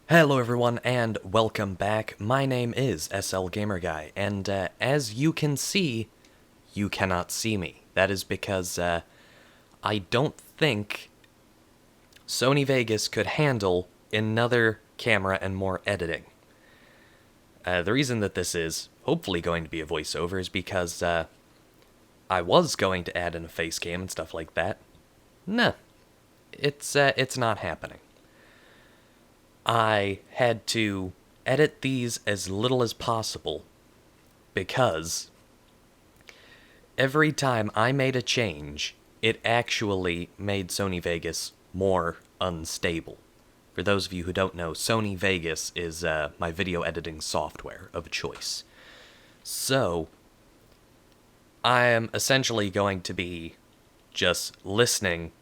Hello everyone and welcome back. My name is SL Gamer Guy, and as you can see, you cannot see me. That is because I don't think Sony Vegas could handle another camera and more editing. The reason that this is hopefully going to be a voiceover is because I was going to add in a face cam and stuff like that. Nah, it's not happening. I had to edit these as little as possible because every time I made a change, it actually made Sony Vegas more unstable. For those of you who don't know, Sony Vegas is my video editing software of choice. So, I am essentially going to be just listening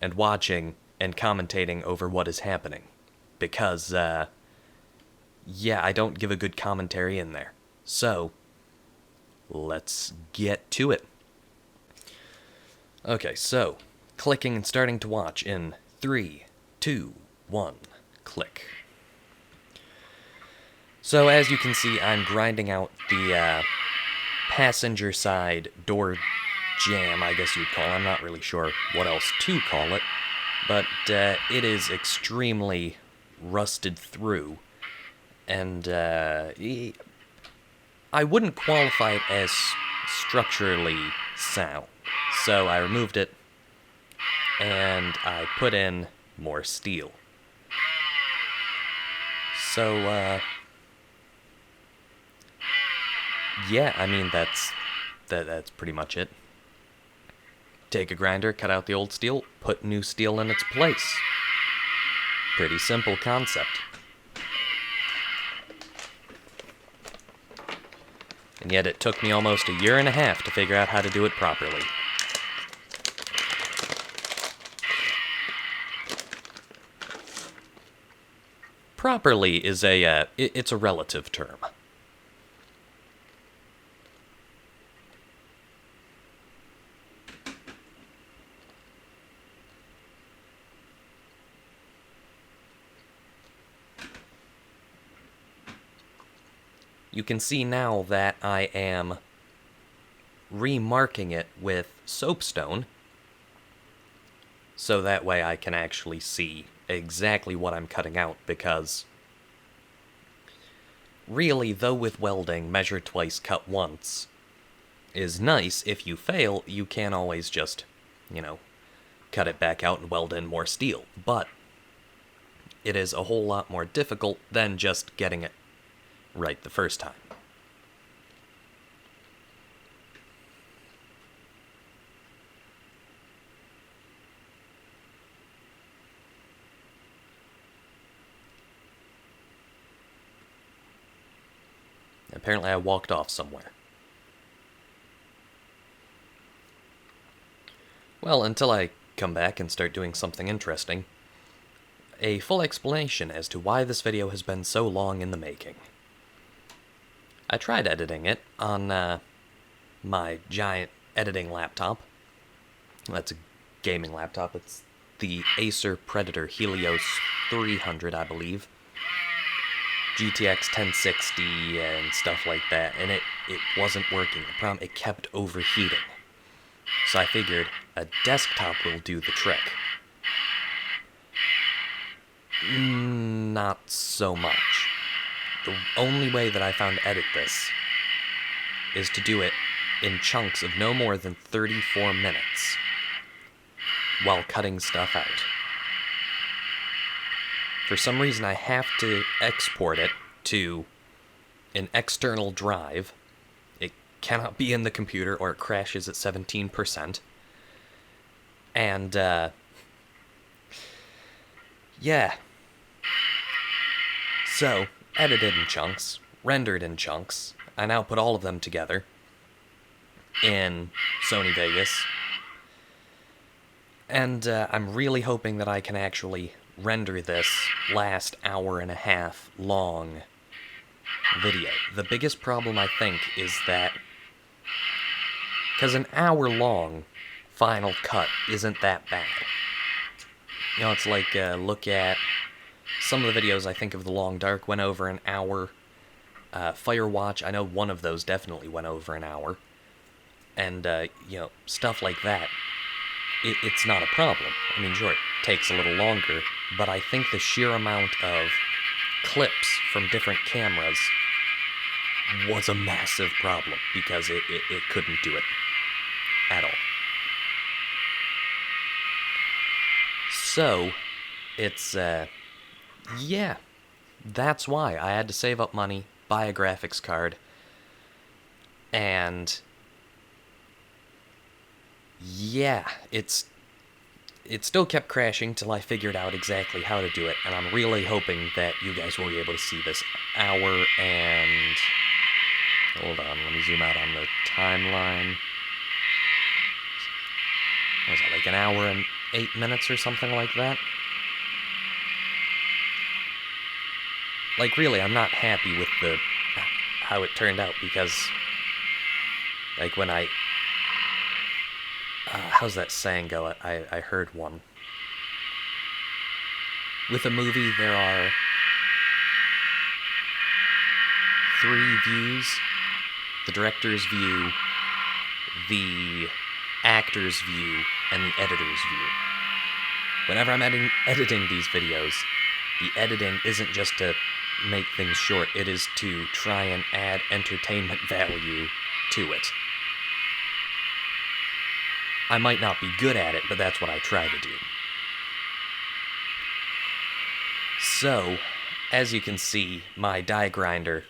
and watching and commentating over what is happening. Because, yeah, I don't give a good commentary in there. So, let's get to it. Okay, so, clicking and starting to watch in 3, 2, 1, click. So, as you can see, I'm grinding out the passenger side door jam, I guess you'd call it. I'm not really sure what else to call it. But it is extremely rusted through, and I wouldn't qualify it as structurally sound. So I removed it, and I put in more steel. So, yeah, I mean, that's pretty much it. Take a grinder, cut out the old steel, put new steel in its place. Pretty simple concept. And yet it took me almost a year and a half to figure out how to do it properly. Properly is it's a relative term. You can see now that I am remarking it with soapstone, so that way I can actually see exactly what I'm cutting out, because really, though with welding, measure twice, cut once is nice, if you fail, you can always just, cut it back out and weld in more steel, but it is a whole lot more difficult than just getting it right the first time. Apparently I walked off somewhere. Well, until I come back and start doing something interesting, a full explanation as to why this video has been so long in the making. I tried editing it on my giant editing laptop. That's a gaming laptop. It's the Acer Predator Helios 300, I believe. GTX 1060 and stuff like that, and it wasn't working. The problem, it kept overheating. So I figured a desktop will do the trick. Not so much. The only way that I found to edit this is to do it in chunks of no more than 34 minutes while cutting stuff out. For some reason, I have to export it to an external drive. It cannot be in the computer or it crashes at 17%. And, yeah. So, edited in chunks, rendered in chunks. I now put all of them together in Sony Vegas. And I'm really hoping that I can actually render this last hour and a half long video. The biggest problem, I think, is that because an hour long Final Cut isn't that bad. It's like, look at Some of the videos I think of The Long Dark went over an hour. Firewatch, I know one of those definitely went over an hour. And, stuff like that. It's not a problem. I mean, sure, it takes a little longer, but I think the sheer amount of clips from different cameras was a massive problem, because it couldn't do it at all. So, it's, yeah, that's why I had to save up money, buy a graphics card, and yeah, it still kept crashing till I figured out exactly how to do it, and I'm really hoping that you guys will be able to see this hour and... Hold on, let me zoom out on the timeline. What was that, like an hour and 8 minutes or something like that? Like, really, I'm not happy with how it turned out, because, like, when I... how's that saying go? I heard one. With a movie, there are 3 views. The director's view, the actor's view, and the editor's view. Whenever I'm editing these videos, the editing isn't just to make things short, it is to try and add entertainment value to it. I might not be good at it, but that's what I try to do. So, as you can see, my die grinder,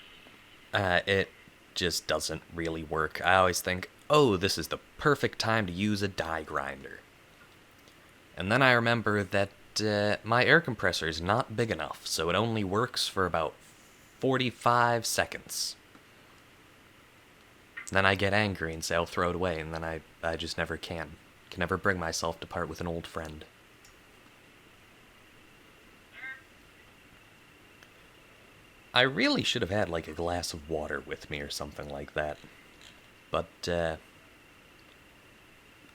it just doesn't really work. I always think, oh, this is the perfect time to use a die grinder. And then I remember that my air compressor is not big enough, so it only works for about 45 seconds. Then I get angry and say I'll throw it away, and then I just never can. Can never bring myself to part with an old friend. I really should have had, like, a glass of water with me or something like that. But,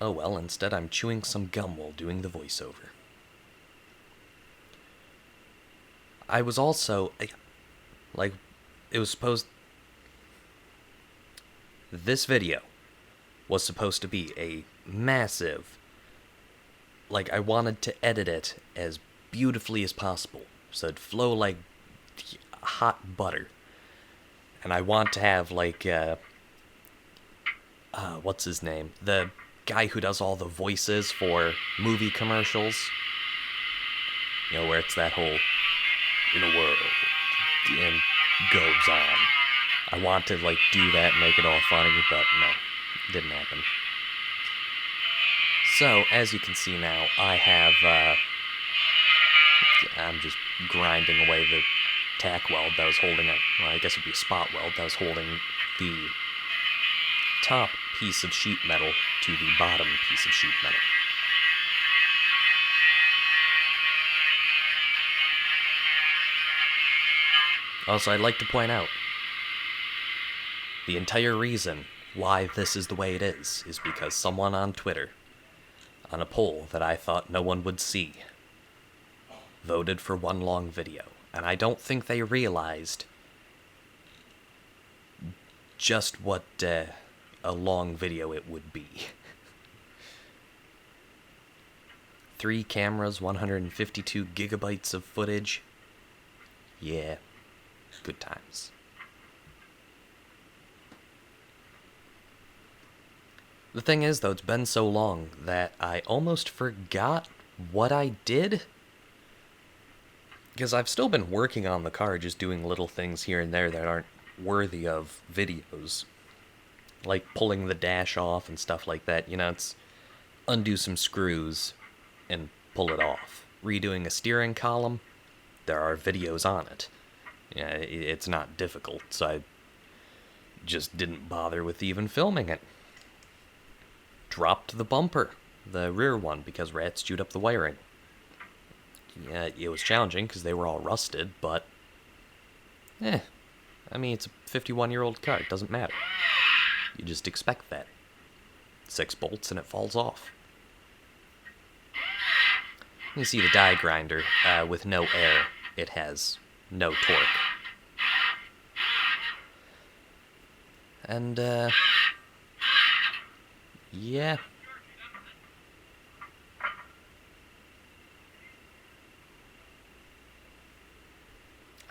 oh well, instead I'm chewing some gum while doing the voiceover. I was also, like, it was supposed... This video was supposed to be a massive... Like, I wanted to edit it as beautifully as possible, so it'd flow like hot butter. And I want to have, like, what's his name? The guy who does all the voices for movie commercials. You know, where it's that whole, in a world, and goes on. I want to, like, do that and make it all funny, but no, didn't happen. So, as you can see now, I have, I'm just grinding away the tack weld that was holding it. Well, I guess it'd be a spot weld that was holding the top piece of sheet metal to the bottom piece of sheet metal. Also, I'd like to point out, the entire reason why this is the way it is because someone on Twitter, on a poll that I thought no one would see, voted for one long video. And I don't think they realized just what a long video it would be. 3 cameras, 152 gigabytes of footage. Yeah, good times. The thing is, though, it's been so long that I almost forgot what I did. Because I've still been working on the car, just doing little things here and there that aren't worthy of videos. Like pulling the dash off and stuff like that. You know, it's undo some screws and pull it off. Redoing a steering column, there are videos on it. Yeah, it's not difficult, so I just didn't bother with even filming it. Dropped the bumper, the rear one, because rats chewed up the wiring. Yeah, it was challenging because they were all rusted, but I mean, it's a 51-year-old car. It doesn't matter. You just expect that. 6 bolts and it falls off. You see the die grinder with no air. it has no torque. And, yeah.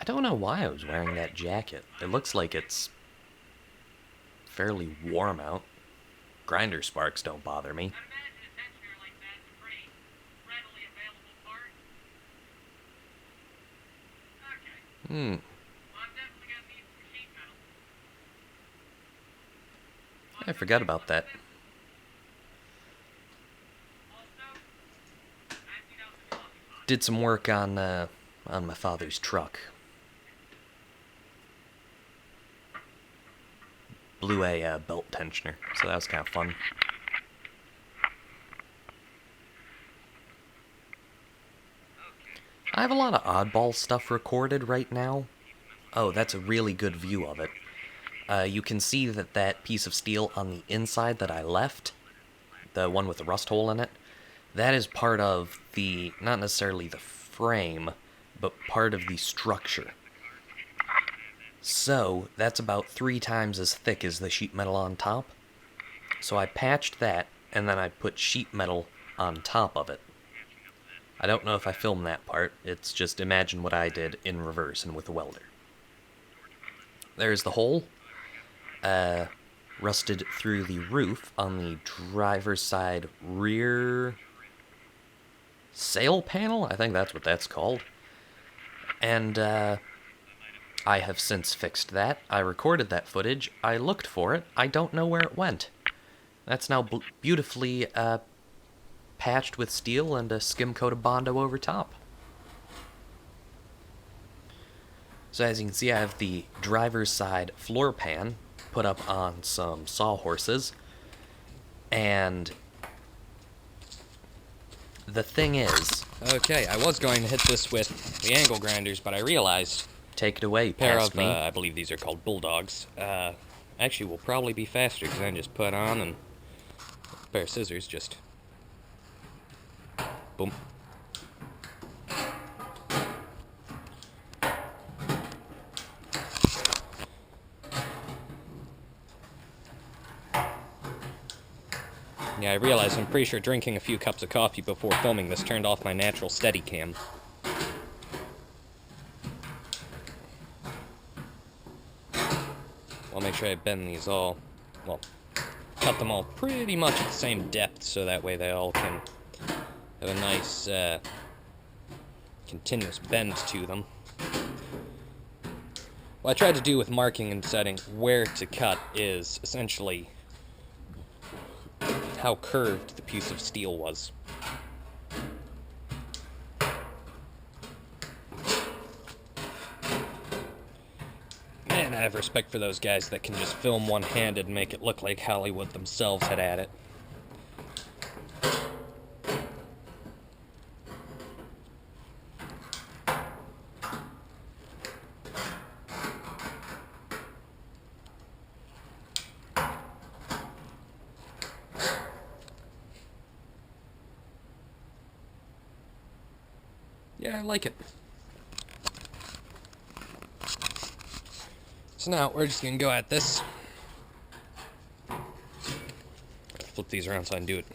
I don't know why I was wearing that jacket. It looks like it's fairly warm out. Grinder sparks don't bother me. I forgot about that. Did some work on my father's truck. Blew a belt tensioner, so that was kind of fun. I have a lot of oddball stuff recorded right now. Oh, that's a really good view of it. You can see that piece of steel on the inside that I left, the one with the rust hole in it, that is part of the, not necessarily the frame, but part of the structure. So, that's about 3 times as thick as the sheet metal on top. So I patched that, and then I put sheet metal on top of it. I don't know if I filmed that part, it's just imagine what I did in reverse and with a welder. There's the hole. Rusted through the roof on the driver's side rear sail panel? I think that's what that's called. And, I have since fixed that. I recorded that footage. I looked for it. I don't know where it went. That's now beautifully patched with steel and a skim coat of Bondo over top. So as you can see, I have the driver's side floor pan put up on some sawhorses. And the thing is... Okay, I was going to hit this with the angle grinders, but I realized... Take it away, pair past of, me. I believe these are called bulldogs. Actually, will probably be faster because I can just put on and a pair of scissors, just boom. Yeah, I realize I'm pretty sure drinking a few cups of coffee before filming this turned off my natural Steadicam. I'll make sure I bend these all, well, cut them all pretty much at the same depth so that way they all can have a nice continuous bend to them. What I tried to do with marking and setting where to cut is essentially how curved the piece of steel was. Man, I have respect for those guys that can just film one-handed and make it look like Hollywood themselves had at it. Yeah, I like it. So now we're just gonna go at this. Flip these around so I can do it.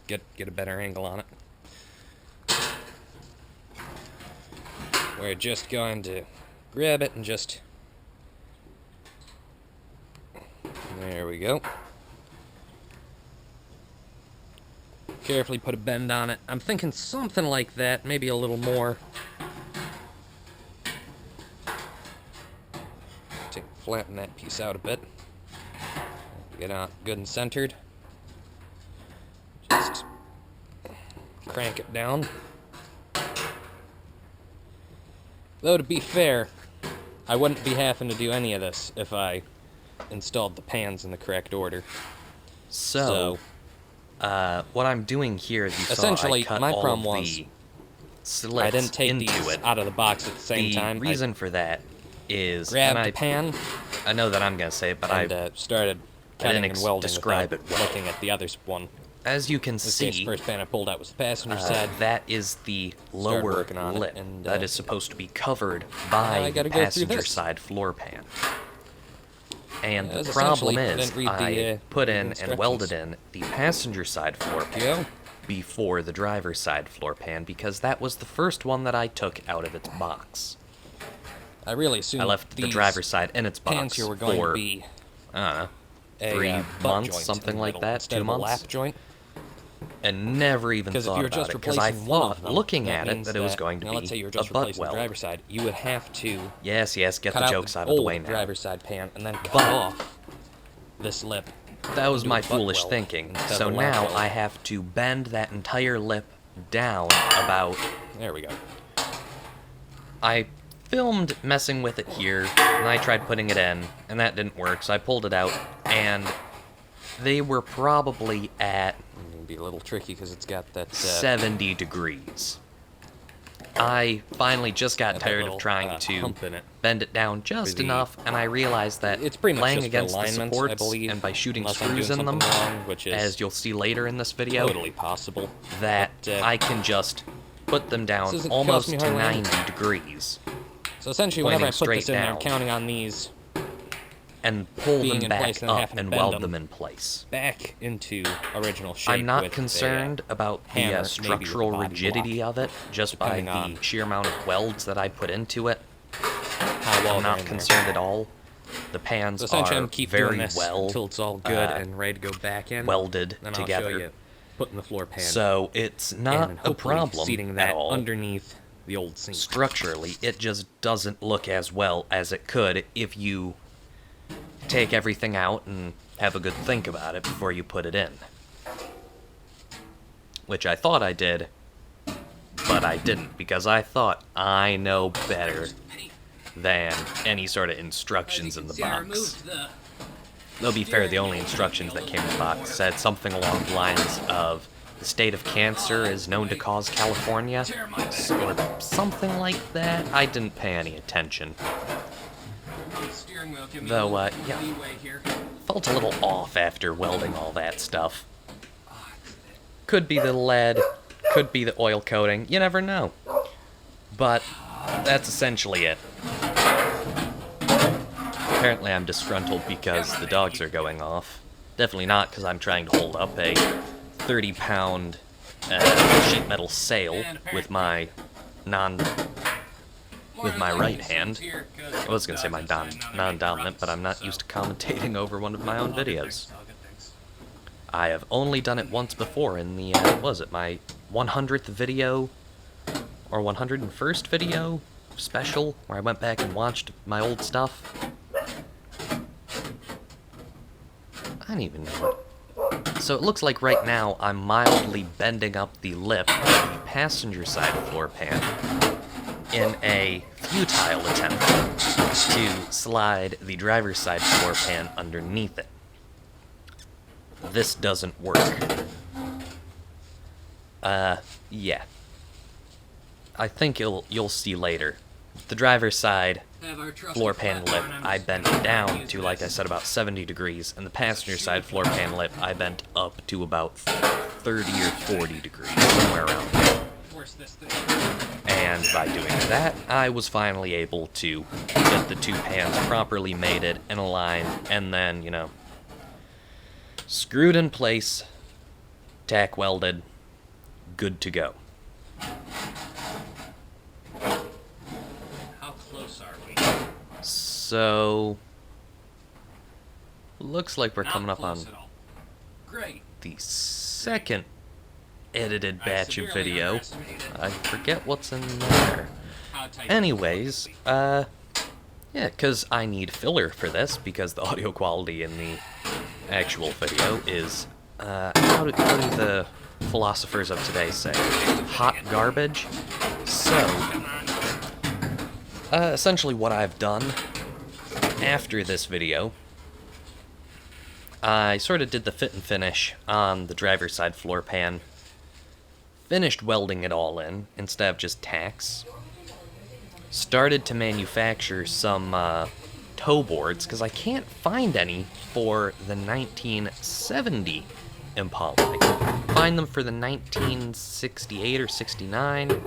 Get a better angle on it. We're just going to grab it and just... There we go. Carefully put a bend on it. I'm thinking something like that, maybe a little more. Flatten that piece out a bit. Get out good and centered. Just crank it down. Though to be fair, I wouldn't be having to do any of this if I installed the pans in the correct order. So what I'm doing here is you essentially, saw I cut my all problem of was the slits I didn't take into these it. out of the box at the same time. The reason for that is... Grabbed the pan I know that I'm going to say it, but and started cutting didn't and welding describe without it well. looking at the other one. as you can This case, see, first pan I pulled out was the passenger side. that is the lower working on it, lip and, that is supposed to be covered I by the gotta go through passenger this. side floor pan. And the As problem essentially, I is, didn't read I the, put the in and instructions. welded in the passenger side floor pan Yeah. before the driver's side floor pan because that was the first one that I took out of its box. I really assumed I left the these driver's side in its pans box here were going for, to be I don't know, a 3 butt months, joint something in the like middle that, instead 2 of a months, lap joint. and never even Because if thought you're about just it, because I replacing one thought, of them, looking that at it, means that it was going to now be let's say you're a just butt replacing the weld. driver's side, you would have to Yes, get cut the out jokes the out of the old way now. driver's side pan and then cut But- off this lip. That was do my a butt foolish weld thinking. instead of So a lap now weld. I have to bend that entire lip down about... There we go. I filmed messing with it here, and I tried putting it in, and that didn't work, so I pulled it out, and they were probably at It'll be a little tricky because it's got that 70 degrees. I finally just got that tired little, of trying to hump in it. bend it down just the- enough, and I realized that It's pretty much laying just for against the alignment, I supports believe, and by shooting unless I'm screws doing in them, something wrong, which is as you'll see later in this video, totally possible. that But, I can just put them down this isn't almost costing me to hardly 90 anything. degrees So essentially, whenever I pointing put this straight in there, I'm down. counting on these and pull being them in back place and up having to and bend weld them. them in place. back into original shape. I'm not with concerned about the hammer, maybe with a structural body rigidity block, of it, just by depending on the sheer amount of welds that I put into it. how well I'm they're not in concerned there. at all. The pans So essentially, I'm are gonna keep very doing this well until it's all good and ready to go back in. welded then together. I'll show you putting the floor pan. So it's and not then a hopefully problem seating at that all. underneath the old sink. Structurally, it just doesn't look as well as it could if you take everything out and have a good think about it before you put it in. Which I thought I did, but I didn't, because I thought I know better than any sort of instructions in the box. Though, be fair, the only instructions that came in the box said something along the lines of, the state of cancer is known to cause California, or something like that. I didn't pay any attention. Though, yeah, felt a little off after welding all that stuff. Could be the lead, could be the oil coating, you never know. But that's essentially it. Apparently I'm disgruntled because the dogs are going off. Definitely not because I'm trying to hold up a 30-pound sheet metal sail with my right hand. I was gonna say my non-dominant, but I'm not used to commentating over one of my own videos. I have only done it once before in the, what was it, my 100th video, or 101st video special, where I went back and watched my old stuff. I don't even know. So it looks like right now I'm mildly bending up the lip of the passenger side floor pan in a futile attempt to slide the driver's side floor pan underneath it. This doesn't work. Yeah. I think you'll see later. The driver's side floor pan lip, I bent down to, like I said, about 70 degrees, and the passenger side floor pan lip, I bent up to about 30 or 40 degrees, somewhere around there. And by doing that, I was finally able to get the two pans properly mated and aligned, and then, you know, screwed in place, tack welded, good to go. How close are we? So, looks like we're coming up on the second edited batch of video. I forget what's in there. Anyways, yeah, because I need filler for this, because the audio quality in the actual video is, how do the philosophers of today say? Hot garbage? So, essentially what I've done after this video, I sort of did the fit and finish on the driver's side floor pan, finished welding it all in instead of just tacks, started to manufacture some toe boards, because I can't find any for the 1970 Impala. I can find them for the 1968 or 69, and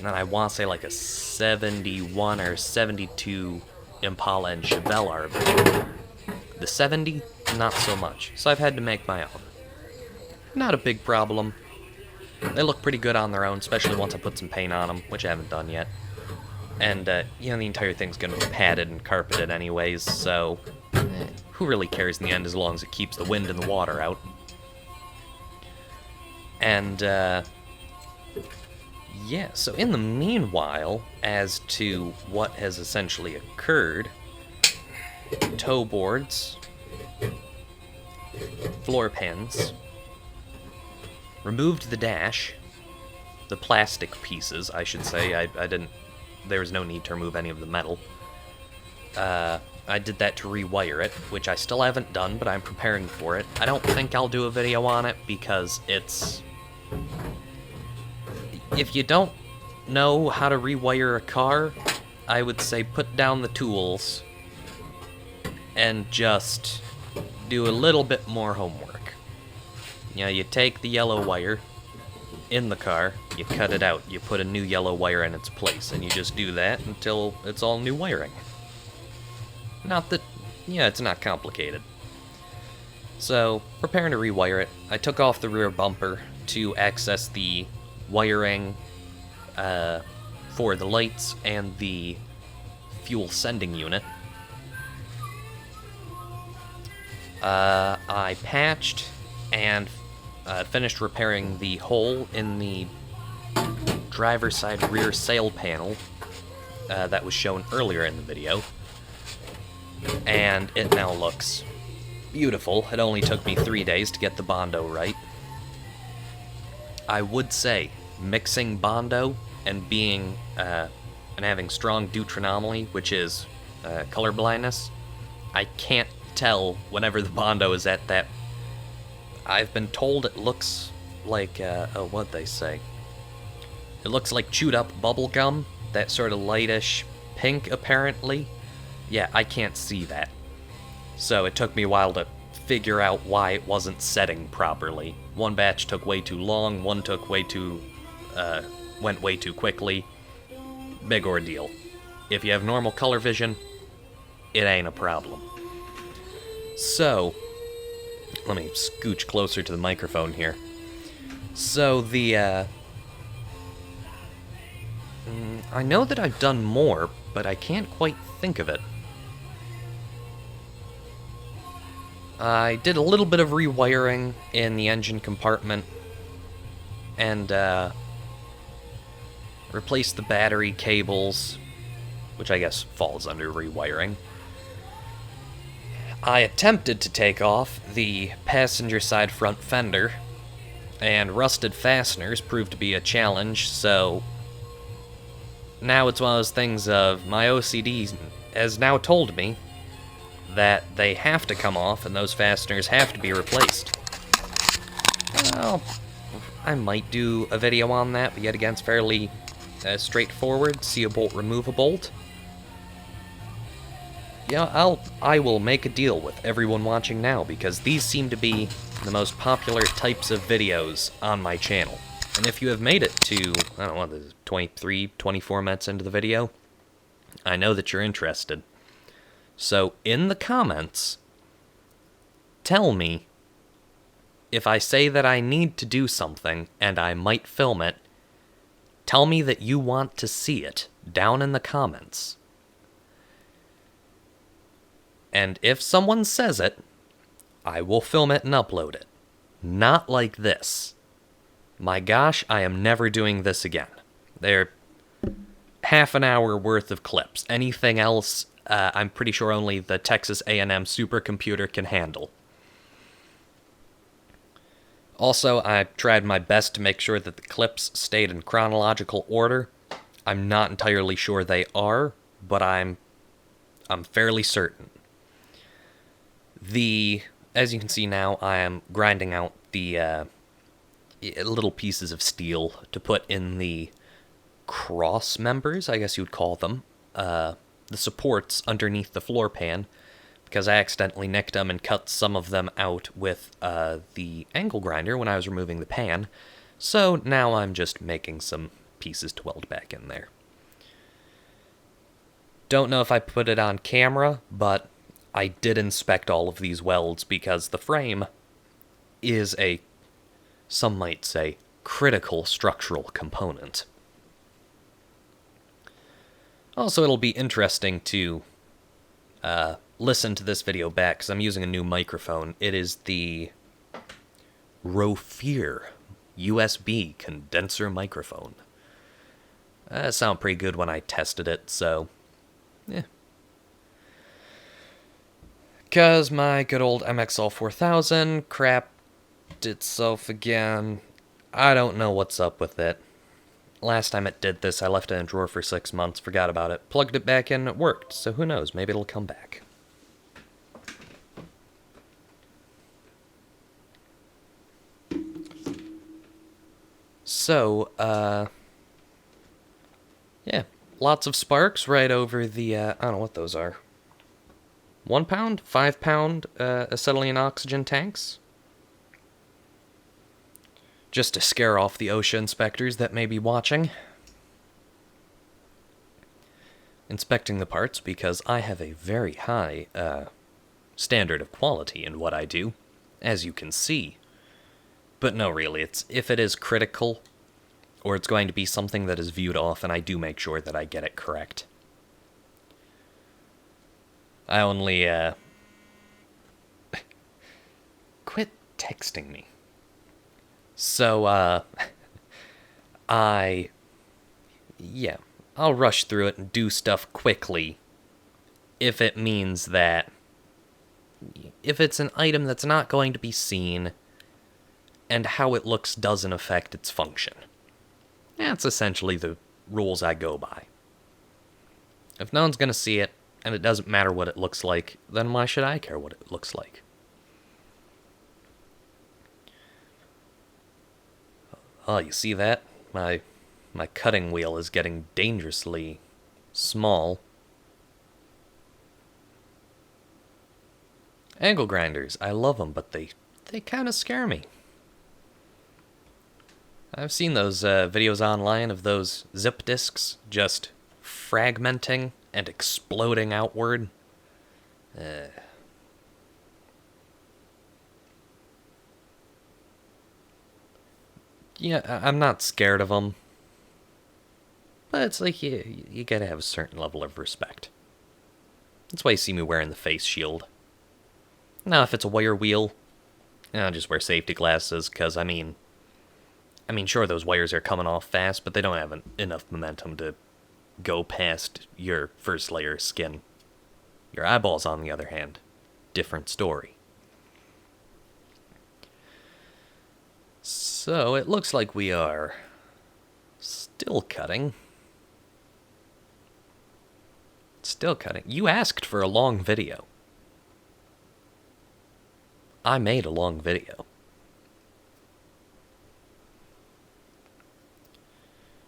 then I want to say like a 71 or 72 Impala and Chevelle RV. The 70, not so much, so I've had to make my own. Not a big problem. They look pretty good on their own, especially once I put some paint on them, which I haven't done yet. And, you know, the entire thing's gonna be padded and carpeted anyways, so who really cares in the end as long as it keeps the wind and the water out. And, yeah, so in the meanwhile, as to what has essentially occurred, toe boards, floor pans, removed the dash, the plastic pieces, I should say. I didn't, there was no need to remove any of the metal. I did that to rewire it, which I still haven't done, but I'm preparing for it. I don't think I'll do a video on it because it's... If you don't know how to rewire a car, I would say put down the tools and just do a little bit more homework. You know, you take the yellow wire in the car, you cut it out, you put a new yellow wire in its place, and you just do that until it's all new wiring. Not that, yeah, it's not complicated. So, preparing to rewire it, I took off the rear bumper to access the wiring for the lights and the fuel sending unit. I patched and finished repairing the hole in the driver's side rear sail panel that was shown earlier in the video. And it now looks beautiful. It only took me 3 days to get the Bondo right. I would say, mixing Bondo and being, and having strong deuteronomy, which is color blindness, I can't tell whenever the Bondo is at that. I've been told it looks like, what'd they say? It looks like chewed up bubble gum, that sort of lightish pink, apparently. Yeah, I can't see that. So it took me a while to figure out why it wasn't setting properly. One batch took way too long, one took way too, went way too quickly. Big ordeal. If you have normal color vision, it ain't a problem. So, let me scooch closer to the microphone here. So the, I know that I've done more, but I can't quite think of it. I did a little bit of rewiring in the engine compartment, and replaced the battery cables, which I guess falls under rewiring. I attempted to take off the passenger side front fender, and rusted fasteners proved to be a challenge, so now it's one of those things of my OCD has now told me that they have to come off and those fasteners have to be replaced. Well, I might do a video on that, but yet again it's fairly straightforward. See a bolt, remove a bolt. Yeah, I will make a deal with everyone watching now, because these seem to be the most popular types of videos on my channel. And if you have made it to, I don't know, the 23, 24 minutes into the video, I know that you're interested. So, in the comments, tell me if I say that I need to do something and I might film it, tell me that you want to see it down in the comments. And if someone says it, I will film it and upload it. Not like this. My gosh, I am never doing this again. They're half an hour worth of clips. Anything else, I'm pretty sure only the Texas A&M supercomputer can handle. Also, I tried my best to make sure that the clips stayed in chronological order. I'm not entirely sure they are, but I'm fairly certain. As you can see now, I am grinding out the little pieces of steel to put in the cross members, I guess you would call them, the supports underneath the floor pan, because I accidentally nicked them and cut some of them out with the angle grinder when I was removing the pan. So now I'm just making some pieces to weld back in there. Don't know if I put it on camera, but I did inspect all of these welds because the frame is a, some might say, critical structural component. Also, it'll be interesting to listen to this video back because I'm using a new microphone. It is the Refitting USB condenser microphone. It sounded pretty good when I tested it, so yeah. Because my good old MXL 4000 crapped itself again. I don't know what's up with it. Last time it did this, I left it in a drawer for 6 months, forgot about it, plugged it back in, it worked, so who knows, maybe it'll come back. So, yeah, lots of sparks right over the, I don't know what those are. 1 pound, 5 pound acetylene oxygen tanks. Just to scare off the OSHA inspectors that may be watching. Inspecting the parts because I have a very high standard of quality in what I do, as you can see. But no, really, it's if it is critical, or it's going to be something that is viewed often, I do make sure that I get it correct. I only, quit texting me. So, yeah, I'll rush through it and do stuff quickly if it means that, if it's an item that's not going to be seen, and how it looks doesn't affect its function. That's essentially the rules I go by. If no one's going to see it, and it doesn't matter what it looks like, then why should I care what it looks like? Oh, you see that? My cutting wheel is getting dangerously small. Angle grinders, I love them, but they kind of scare me. I've seen those videos online of those zip disks just fragmenting and exploding outward. Yeah, I'm not scared of them. But it's like you gotta have a certain level of respect. That's why you see me wearing the face shield. Now, if it's a wire wheel, I'll just wear safety glasses, because, I mean, sure, those wires are coming off fast, but they don't have enough momentum to go past your first layer of skin. Your eyeballs, on the other hand, different story. So, it looks like we are still cutting. Still cutting. You asked for a long video. I made a long video.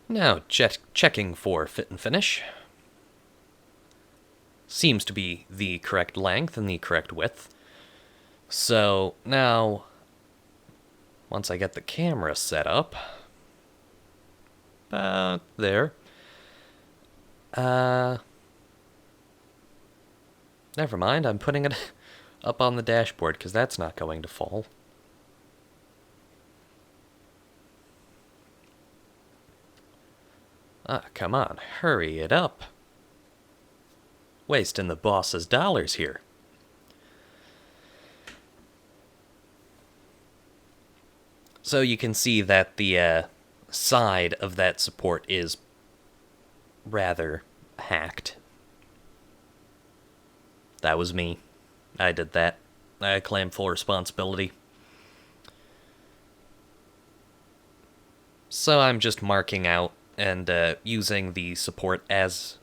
Now, checking for fit and finish. Seems to be the correct length and the correct width. So, now, once I get the camera set up, about there, never mind, I'm putting it up on the dashboard, because that's not going to fall. Come on, hurry it up. Wasting the boss's dollars here. So you can see that the side of that support is rather hacked. That was me. I did that. I claim full responsibility. So I'm just marking out and using the support as,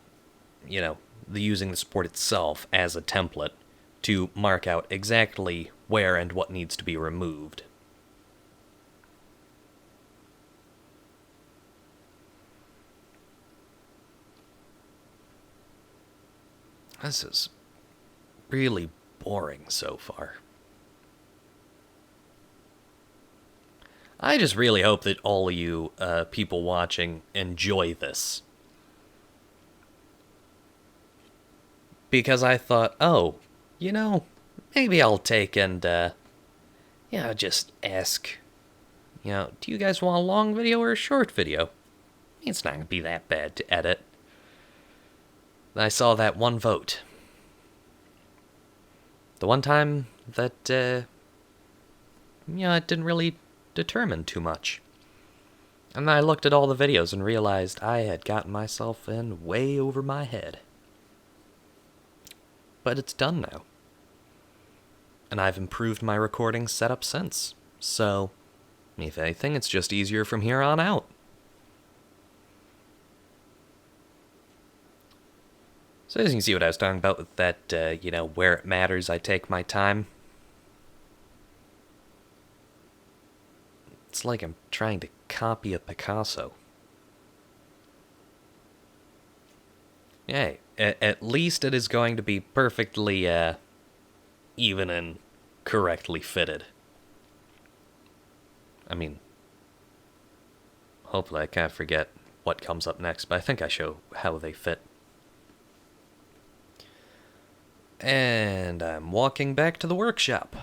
using the support itself as a template to mark out exactly where and what needs to be removed. This is really boring so far. I just really hope that all of you people watching enjoy this. Because I thought, oh, you know, maybe I'll take and, just ask, do you guys want a long video or a short video? It's not going to be that bad to edit. I saw that one vote. The one time that, it didn't really determine too much. And then I looked at all the videos and realized I had gotten myself in way over my head. But it's done now. And I've improved my recording setup since. So, if anything, it's just easier from here on out. So as you can see what I was talking about with that, where it matters, I take my time. It's like I'm trying to copy a Picasso. Hey, at least it is going to be perfectly, even and correctly fitted. I mean, hopefully I can't forget what comes up next, but I think I show how they fit. And I'm walking back to the workshop.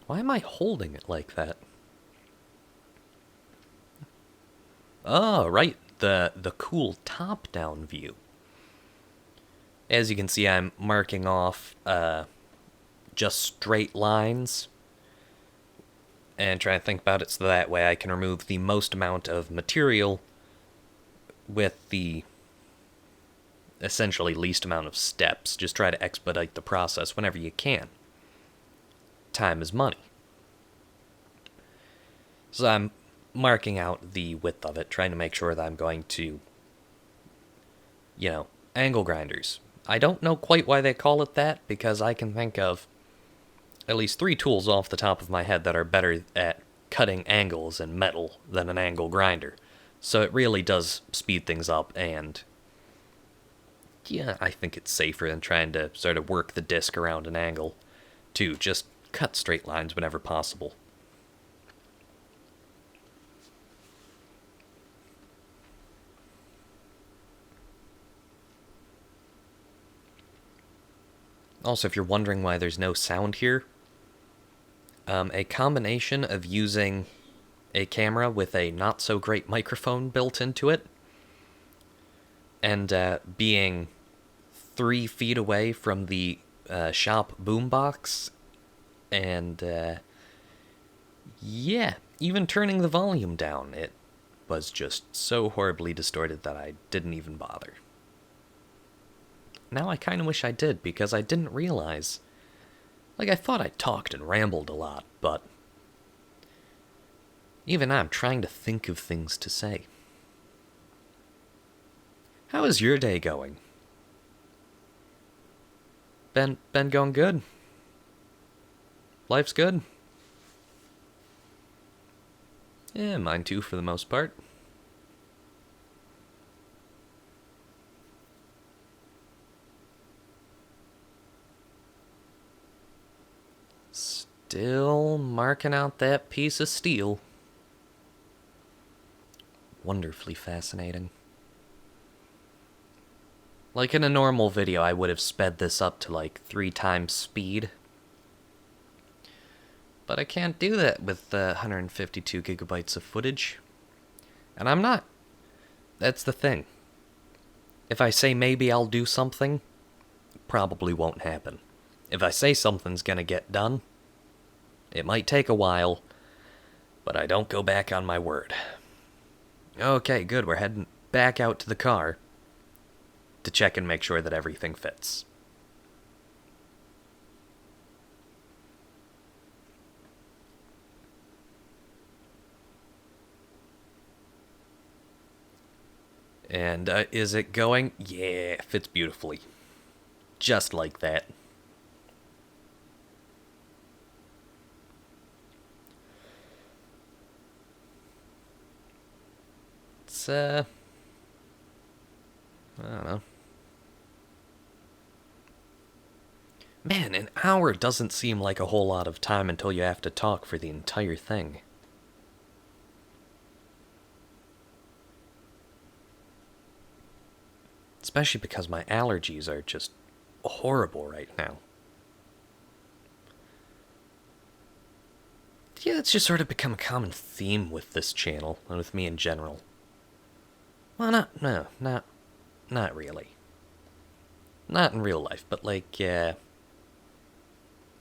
Why am I holding it like that? Oh, right, the cool top-down view. As you can see, I'm marking off just straight lines and trying to think about it so that way I can remove the most amount of material with the essentially least amount of steps. Just try to expedite the process whenever you can. Time is money. So I'm marking out the width of it, trying to make sure that I'm going to, angle grinders. I don't know quite why they call it that, because I can think of at least 3 tools off the top of my head that are better at cutting angles in metal than an angle grinder. So it really does speed things up, and I think it's safer than trying to sort of work the disc around an angle to just cut straight lines whenever possible. Also, if you're wondering why there's no sound here, a combination of using a camera with a not-so-great microphone built into it, and being 3 feet away from the shop boombox, and even turning the volume down, it was just so horribly distorted that I didn't even bother. Now I kind of wish I did, because I didn't realize. I thought I talked and rambled a lot, but even now I'm trying to think of things to say. How is your day going? Been going good? Life's good? Yeah, mine too, for the most part. Still marking out that piece of steel. Wonderfully fascinating. Like in a normal video, I would have sped this up to 3 times speed. But I can't do that with 152 gigabytes of footage. And I'm not. That's the thing. If I say maybe I'll do something, it probably won't happen. If I say something's gonna get done, it might take a while, but I don't go back on my word. Okay, good. We're heading back out to the car to check and make sure that everything fits. And is it going? Yeah, fits beautifully. Just like that. It's, I don't know. Man, an hour doesn't seem like a whole lot of time until you have to talk for the entire thing. Especially because my allergies are just horrible right now. Yeah, it's just sort of become a common theme with this channel, and with me in general. Well, not really. Not in real life, but like,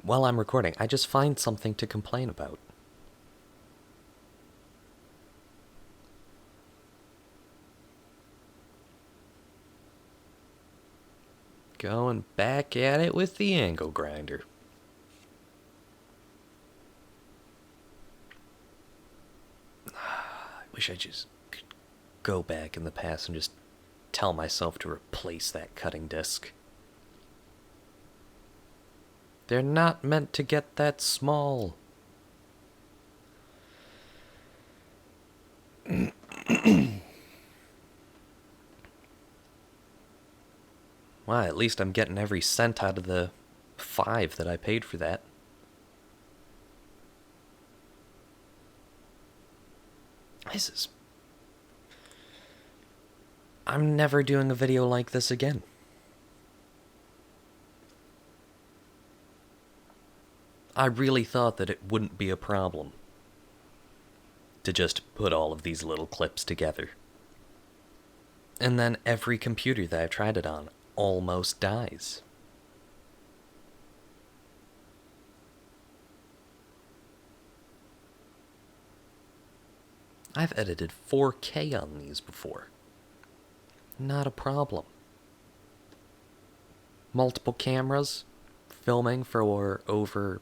while I'm recording, I just find something to complain about. Going back at it with the angle grinder. I wish I just could go back in the past and just tell myself to replace that cutting disc. They're not meant to get that small. Well, at least I'm getting every cent out of the $5 that I paid for that. I'm never doing a video like this again. I really thought that it wouldn't be a problem to just put all of these little clips together. And then every computer that I've tried it on almost dies. I've edited 4K on these before. Not a problem. Multiple cameras, filming for over...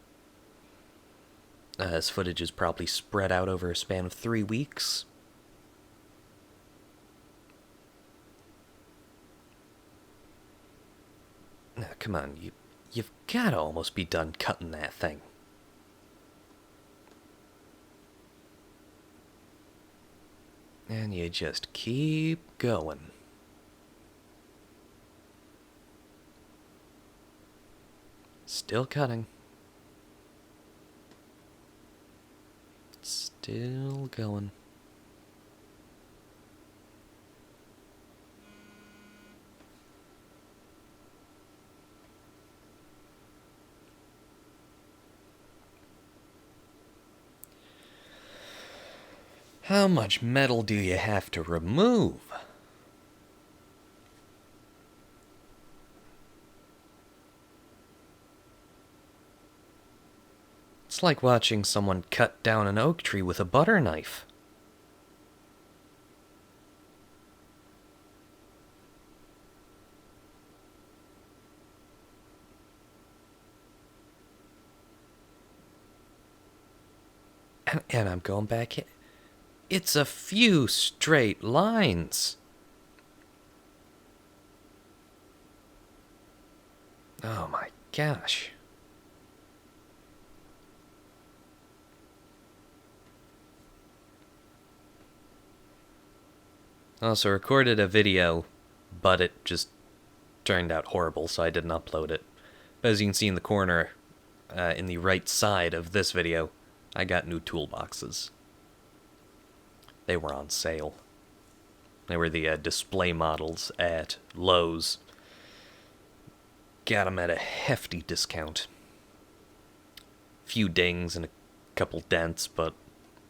this footage is probably spread out over a span of 3 weeks. Now, come on, you've got to almost be done cutting that thing. And you just keep going. Still cutting. Still going. How much metal do you have to remove? It's like watching someone cut down an oak tree with a butter knife. And I'm going back in. It's a few straight lines. Oh my gosh. Also recorded a video, but it just turned out horrible, so I didn't upload it. But as you can see in the corner, in the right side of this video, I got new toolboxes. They were on sale. They were the display models at Lowe's. Got them at a hefty discount. Few dings and a couple dents, but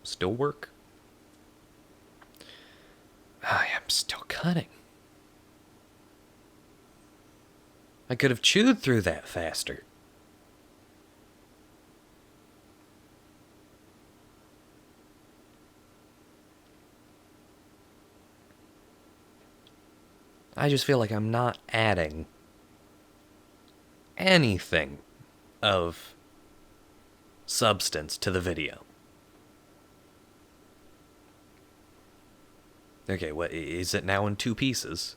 still work. I am still cutting. I could have chewed through that faster. I just feel like I'm not adding anything of substance to the video. Okay, what is it now in 2 pieces?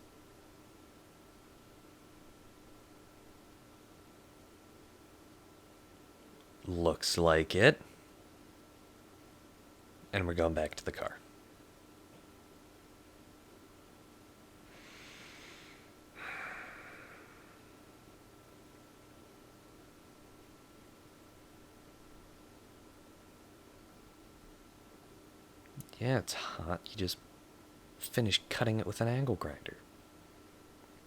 Looks like it. And we're going back to the car. Yeah, it's hot. You just finished cutting it with an angle grinder.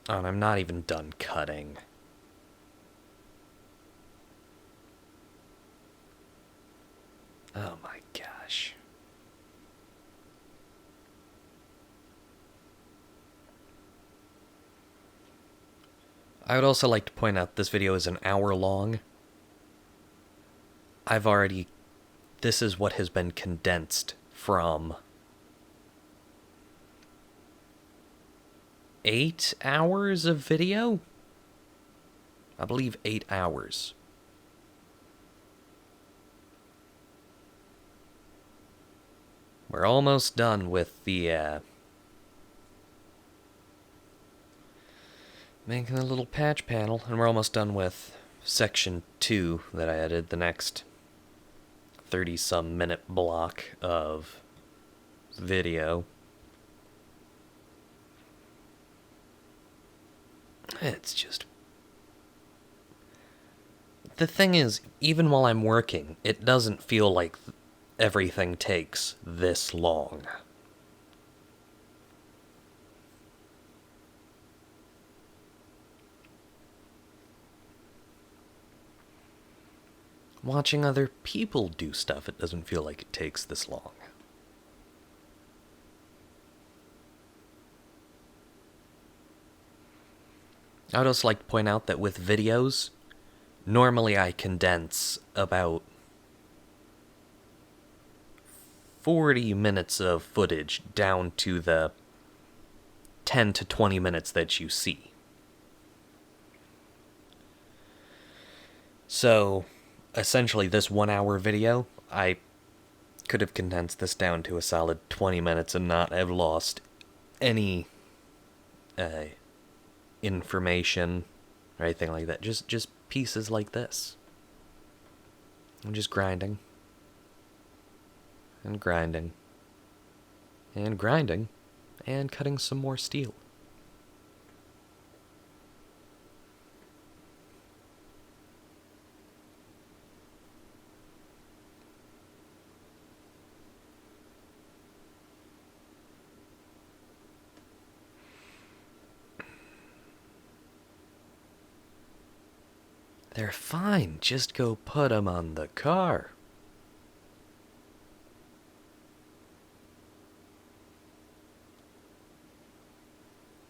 Oh, and I'm not even done cutting. Oh my gosh. I would also like to point out this video is an hour long. This is what has been condensed from 8 hours of video? I believe 8 hours. We're almost done with the, making a little patch panel, and we're almost done with section 2 that I added, the next 30-some minute block of video. It's just... The thing is, even while I'm working, it doesn't feel like everything takes this long. Watching other people do stuff, it doesn't feel like it takes this long. I would also like to point out that with videos, normally I condense about 40 minutes of footage down to the 10 to 20 minutes that you see. So, essentially this 1 hour video, I could have condensed this down to a solid 20 minutes and not have lost any information or anything like that. Just pieces like this. I'm just grinding. And grinding. And grinding. And cutting some more steel. They're fine. Just go put them on the car.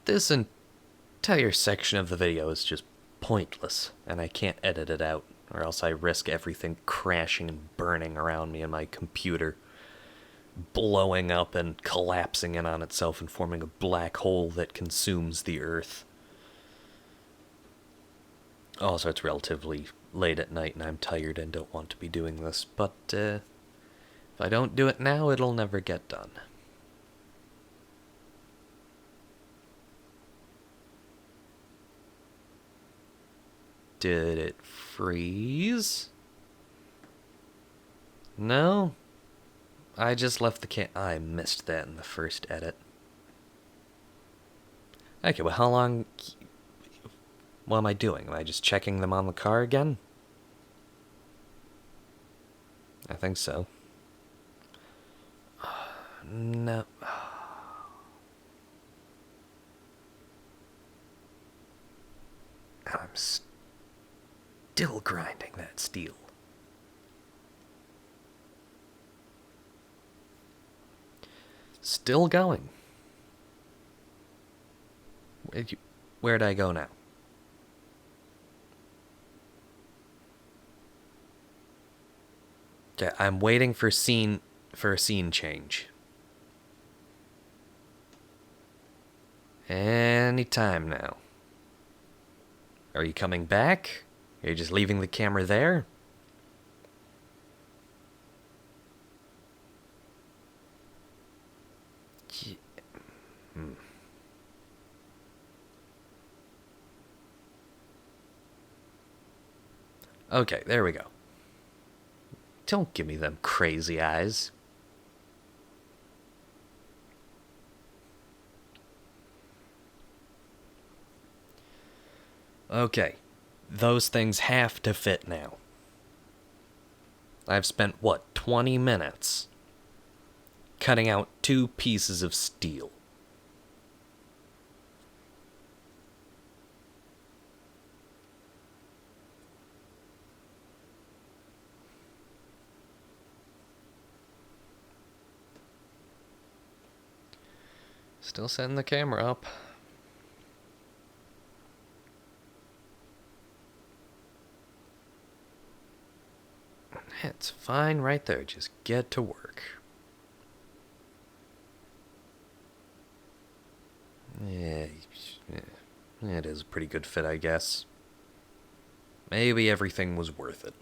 This entire section of the video is just pointless, and I can't edit it out, or else I risk everything crashing and burning around me and my computer blowing up and collapsing in on itself and forming a black hole that consumes the Earth. Also, it's relatively late at night and I'm tired and don't want to be doing this, but if I don't do it now, it'll never get done. Did it freeze? No? I just left the I missed that in the first edit. Okay, well, how long... What am I doing? Am I just checking them on the car again? I think so. No. I'm still grinding that steel. Still going. Where'd I go now? Okay, I'm waiting for a scene change. Anytime now. Are you coming back? Are you just leaving the camera there? Okay, there we go. Don't give me them crazy eyes. Okay, those things have to fit now. I've spent, what, 20 minutes cutting out 2 pieces of steel. Still setting the camera up. It's fine right there. Just get to work. Yeah, it is a pretty good fit, I guess. Maybe everything was worth it.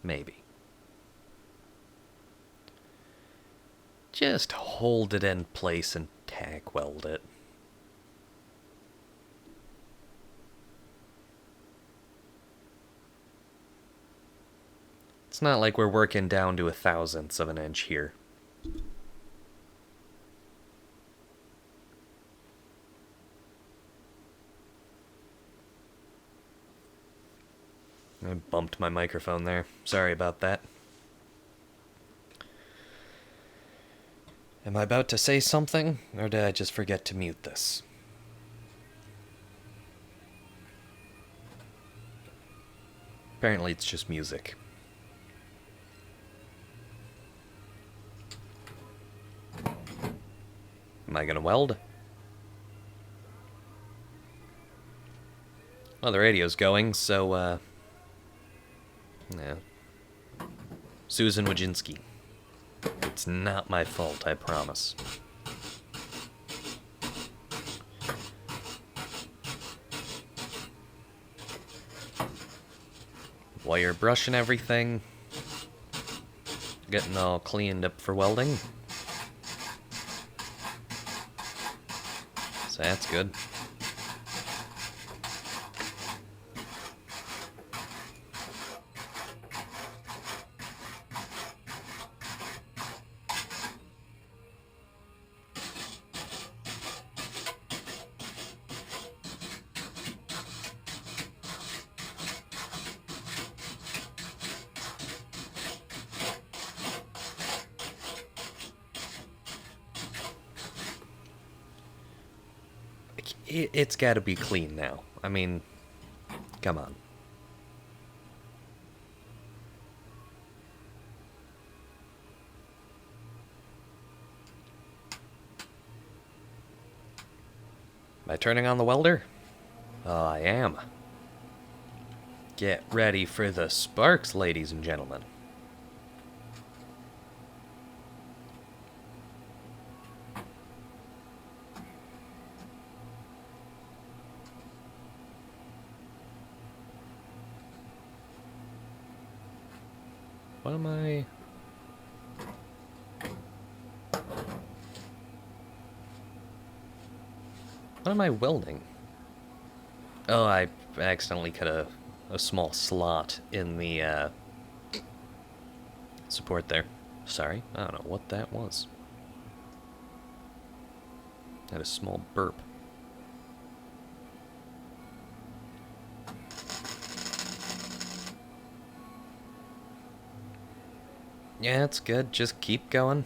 Maybe. Just hold it in place and tack weld it. It's not like we're working down to 1/1000th of an inch here. I bumped my microphone there. Sorry about that. Am I about to say something, or did I just forget to mute this? Apparently it's just music. Am I gonna weld? Well, the radio's going, so, yeah. Susan Wojcinski. It's not my fault, I promise. While you're brushing everything, getting all cleaned up for welding. So that's good. It's got to be clean now. I mean, come on. Am I turning on the welder? Oh, I am. Get ready for the sparks, ladies and gentlemen. What am I... What am I welding? Oh, I accidentally cut a small slot in the support there. Sorry, I don't know what that was. Had a small burp. Yeah, it's good. Just keep going.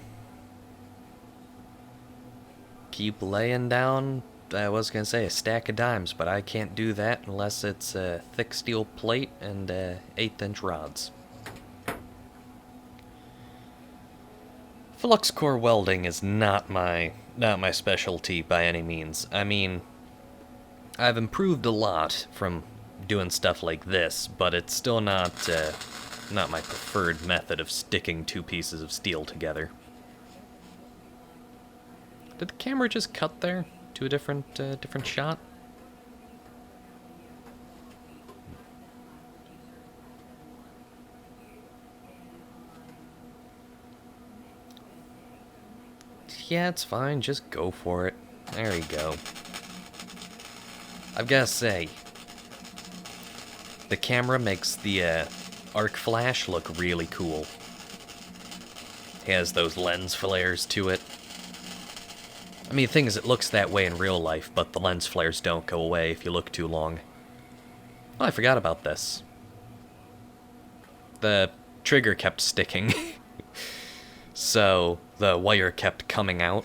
Keep laying down, I was going to say a stack of dimes, but I can't do that unless it's a thick steel plate and 1/8" rods. Flux core welding is not my specialty by any means. I mean, I've improved a lot from doing stuff like this, but it's still not my preferred method of sticking 2 pieces of steel together. Did the camera just cut there to a different shot? Yeah, it's fine. Just go for it. There you go. I've got to say, the camera makes the arc flash look really cool. It has those lens flares to it. I mean, the thing is, it looks that way in real life, but the lens flares don't go away if you look too long. Oh, I forgot about this. The trigger kept sticking. So the wire kept coming out.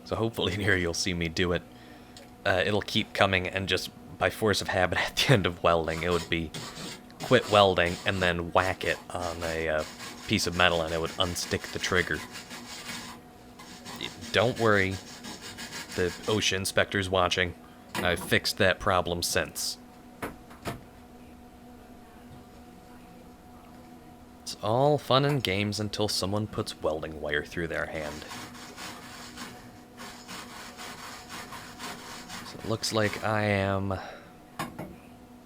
So hopefully in here you'll see me do it. It'll keep coming, and just by force of habit at the end of welding, it would be quit welding and then whack it on a piece of metal and it would unstick the trigger. Don't worry, the OSHA inspector's watching. I've fixed that problem since. It's all fun and games until someone puts welding wire through their hand. So it looks like I am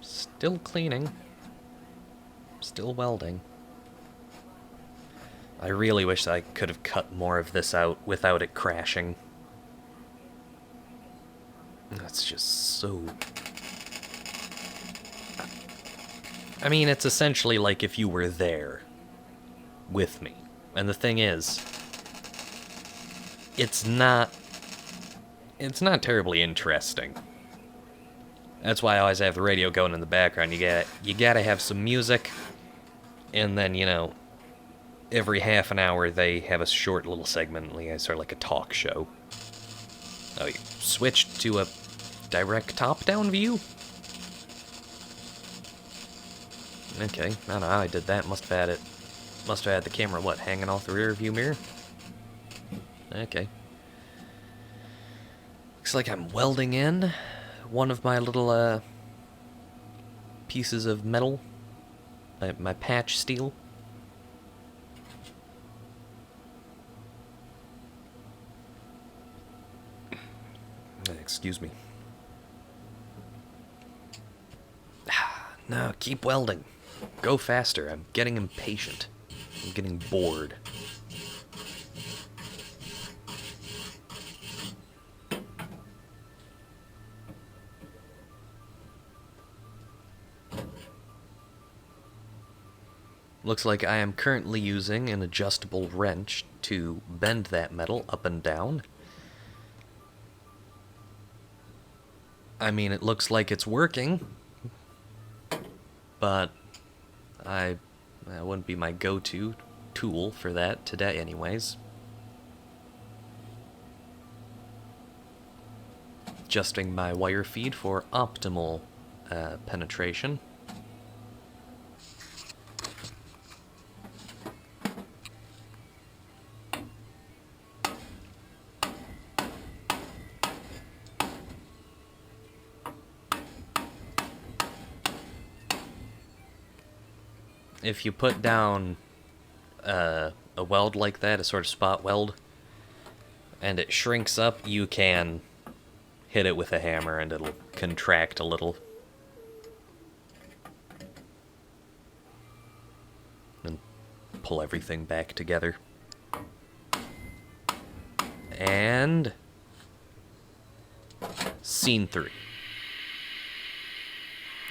still cleaning, still welding. I really wish I could have cut more of this out without it crashing. That's just so... I mean, it's essentially like if you were there with me. And the thing is, it's not terribly interesting. That's why I always have the radio going in the background. You gotta have some music, and then, you know, every half an hour they have a short little segment, like sort of like a talk show. Oh, you switched to a direct top-down view? Okay, I don't know how I did that. Must have had the camera, what, hanging off the rear view mirror? Okay. Looks like I'm welding in one of my little, pieces of metal. My patch steel. Excuse me. No, keep welding. Go faster. I'm getting impatient. I'm getting bored. Looks like I am currently using an adjustable wrench to bend that metal up and down. I mean, it looks like it's working, but that wouldn't be my go-to tool for that today anyways. Adjusting my wire feed for optimal penetration. If you put down a weld like that, a sort of spot weld, and it shrinks up, you can hit it with a hammer and it'll contract a little. And pull everything back together. And... Scene 3.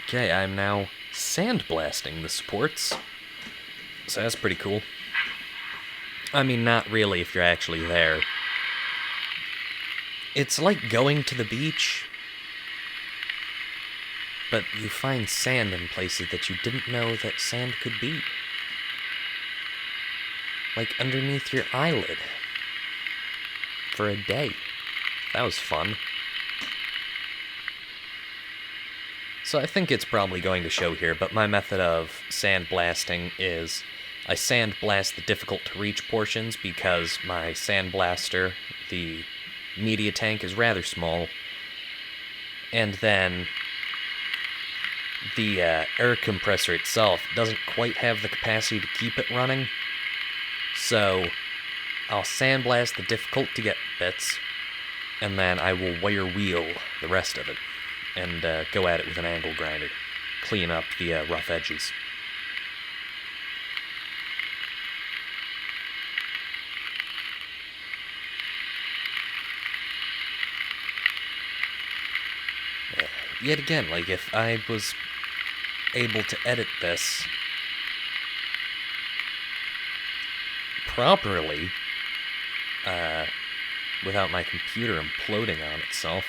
Okay, I'm now sandblasting the supports. So that's pretty cool. I mean, not really if you're actually there. It's like going to the beach, but you find sand in places that you didn't know that sand could be. Like underneath your eyelid. For a day. That was fun. So I think it's probably going to show here, but my method of sandblasting is I sandblast the difficult to reach portions because my sandblaster, the media tank, is rather small. And then the air compressor itself doesn't quite have the capacity to keep it running. So I'll sandblast the difficult to get bits, and then I will wire wheel the rest of it. And go at it with an angle grinder. Clean up the rough edges. Yet again, like, if I was able to edit this properly, without my computer imploding on itself,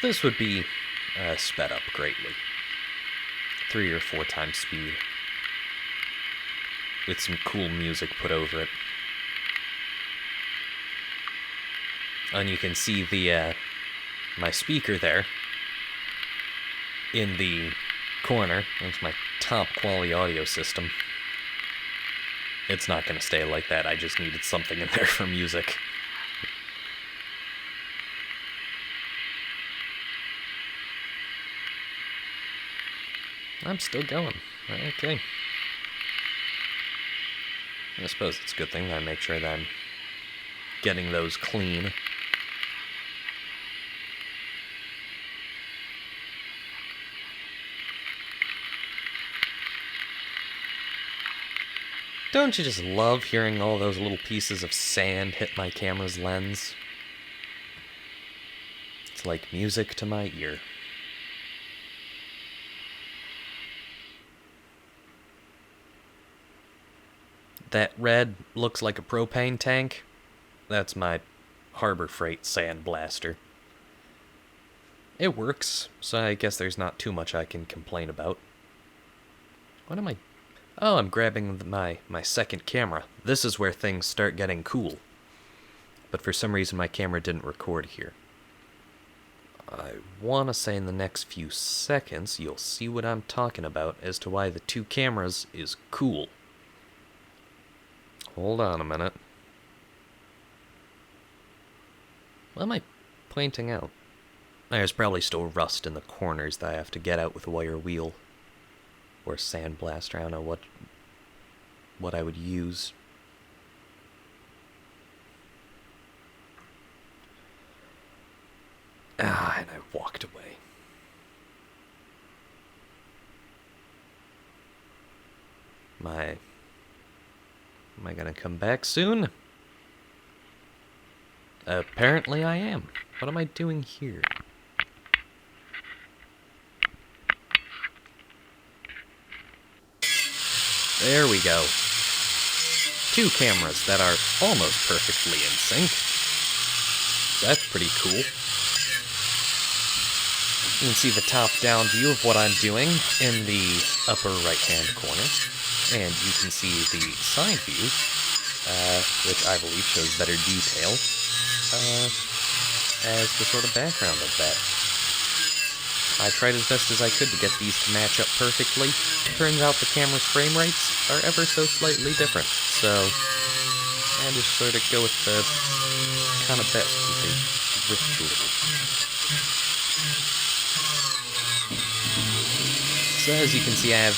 this would be sped up greatly. 3 or 4 times speed. With some cool music put over it. And you can see the my speaker there in the corner. That's my top quality audio system. It's not going to stay like that. I just needed something in there for music. I'm still going. Okay. I suppose it's a good thing that I make sure that I'm getting those clean. Don't you just love hearing all those little pieces of sand hit my camera's lens? It's like music to my ear. That red looks like a propane tank. That's my Harbor Freight sand blaster. It works, so I guess there's not too much I can complain about. What am I... Oh, I'm grabbing my second camera. This is where things start getting cool. But for some reason my camera didn't record here. I want to say in the next few seconds you'll see what I'm talking about as to why the two cameras is cool. Hold on a minute. What am I pointing out? There's probably still rust in the corners that I have to get out with a wire wheel. Or sandblaster, I don't know what I would use. And I walked away. Am I gonna come back soon? Apparently I am. What am I doing here? There we go. Two cameras that are almost perfectly in sync. So that's pretty cool. You can see the top-down view of what I'm doing in the upper right-hand corner. And you can see the side view, which I believe shows better detail, as the sort of background of that. I tried as best as I could to get these to match up perfectly. Turns out the camera's frame rates are ever so slightly different, so I just sort of go with the kind of best because they drift a little. So as you can see, I have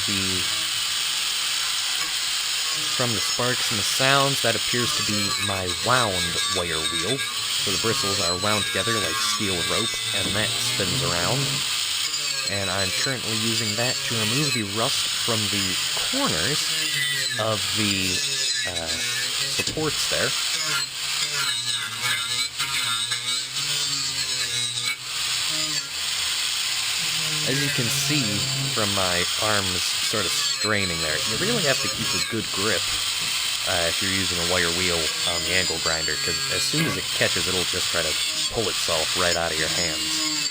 from the sparks and the sounds, that appears to be my wound wire wheel. So the bristles are wound together like steel rope, and that spins around. And I'm currently using that to remove the rust from the corners of the supports there. As you can see from my arms sort of straining there, you really have to keep a good grip if you're using a wire wheel on the angle grinder, because as soon as it catches, it'll just try to pull itself right out of your hands.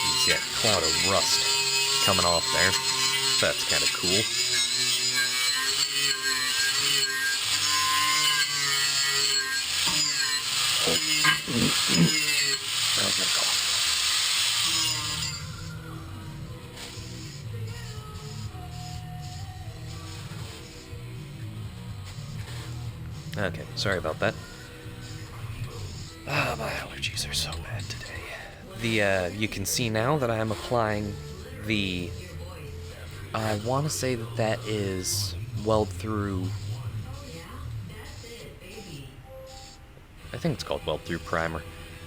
You see that cloud of rust coming off there. So that's kind of cool. I'll get a cough. Okay, sorry about that. Ah, my allergies are so bad today. You can see now that I'm applying the... I want to say that is weld through... I think it's called weld through primer.